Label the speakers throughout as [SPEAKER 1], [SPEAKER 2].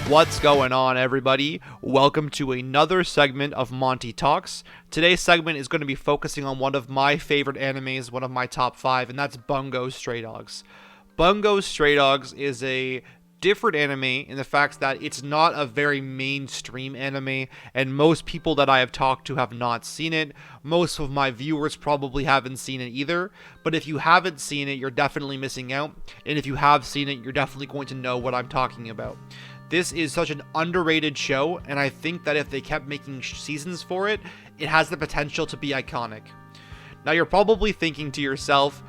[SPEAKER 1] What's going on, everybody? Welcome to another segment of Monty Talks. Today's segment is going to be focusing on one of my favorite animes, one of my top 5, and that's Bungo Stray Dogs. Bungo Stray Dogs is a different anime in the fact that it's not a very mainstream anime, and most people that I have talked to have not seen it. Most of my viewers probably haven't seen it either, but if you haven't seen it, you're definitely missing out, and if you have seen it, you're definitely going to know what I'm talking about. This is such an underrated show, and I think that if they kept making seasons for it, it has the potential to be iconic. Now you're probably thinking to yourself,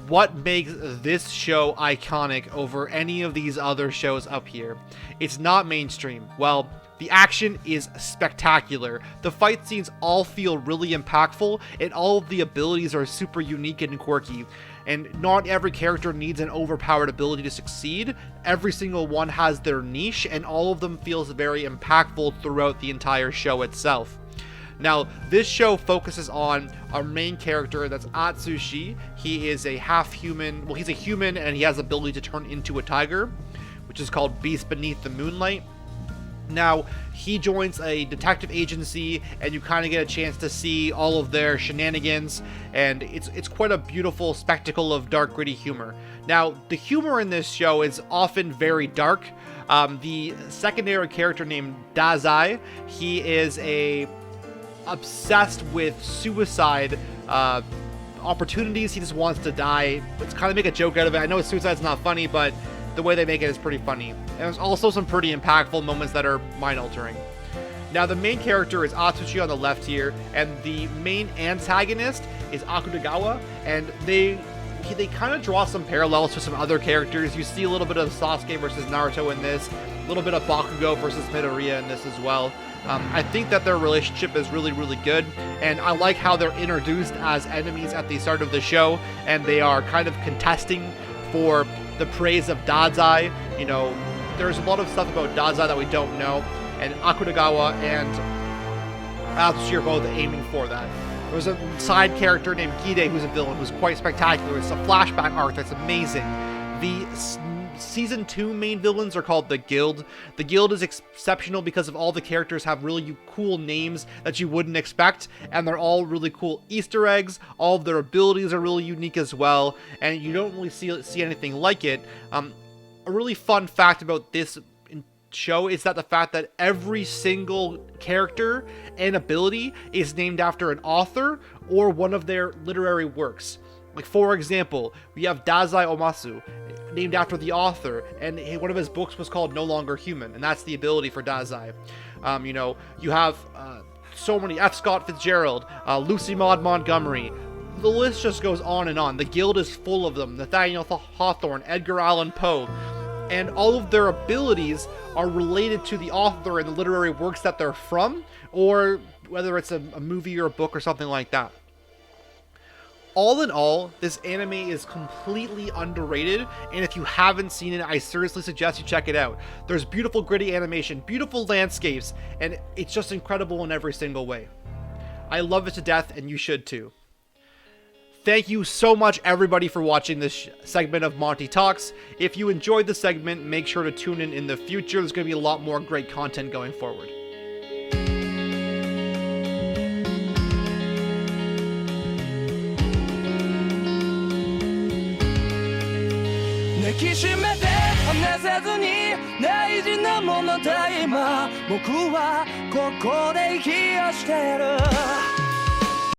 [SPEAKER 1] what makes this show iconic over any of these other shows up here? It's not mainstream. Well, the action is spectacular. The fight scenes all feel really impactful, and all of the abilities are super unique and quirky. And not every character needs an overpowered ability to succeed. Every single one has their niche, and all of them feels very impactful throughout the entire show itself. Now, this show focuses on our main character, that's Atsushi. He is a half-human, well, he's a human, and he has the ability to turn into a tiger, which is called Beast Beneath the Moonlight. Now, he joins a detective agency, and you kind of get a chance to see all of their shenanigans, and it's quite a beautiful spectacle of dark, gritty humor. Now, the humor in this show is often very dark. The secondary character named Dazai, he is obsessed with suicide opportunities. He just wants to die. Let's kind of make a joke out of it. I know suicide's not funny, but the way they make it is pretty funny. And there's also some pretty impactful moments that are mind-altering. Now, the main character is Atsushi on the left here, and the main antagonist is Akutagawa, and they kind of draw some parallels to some other characters. You see a little bit of Sasuke versus Naruto in this, a little bit of Bakugo versus Midoriya in this as well. I think that their relationship is really, really good, and I like how they're introduced as enemies at the start of the show, and they are kind of contesting for the praise of Dazai. You know, there's a lot of stuff about Dazai that we don't know, and Akutagawa and Atsushi are both aiming for that. There's a side character named Gide who's a villain who's quite spectacular. It's a flashback arc that's amazing. The Season 2 main villains are called the Guild. The Guild is exceptional because of all the characters have really cool names that you wouldn't expect, and they're all really cool Easter eggs. All of their abilities are really unique as well, and you don't really see anything like it. A really fun fact about this show is that the fact that every single character and ability is named after an author or one of their literary works. Like, for example, we have Dazai Omasu, named after the author, and one of his books was called No Longer Human, and that's the ability for Dazai. You know, you have so many, F. Scott Fitzgerald, Lucy Maud Montgomery. The list just goes on and on. The Guild is full of them. Nathaniel Hawthorne, Edgar Allan Poe, and all of their abilities are related to the author and the literary works that they're from, or whether it's a movie or a book or something like that. All in all, this anime is completely underrated, and if you haven't seen it, I seriously suggest you check it out. There's beautiful gritty animation, beautiful landscapes, and it's just incredible in every single way. I love it to death, and you should too. Thank you so much, everybody, for watching this segment of Monty Talks. If you enjoyed the segment, make sure to tune in the future. There's going to be a lot more great content going forward.
[SPEAKER 2] 抱きしめて離さずに大事なものだ今僕はここで息をしてる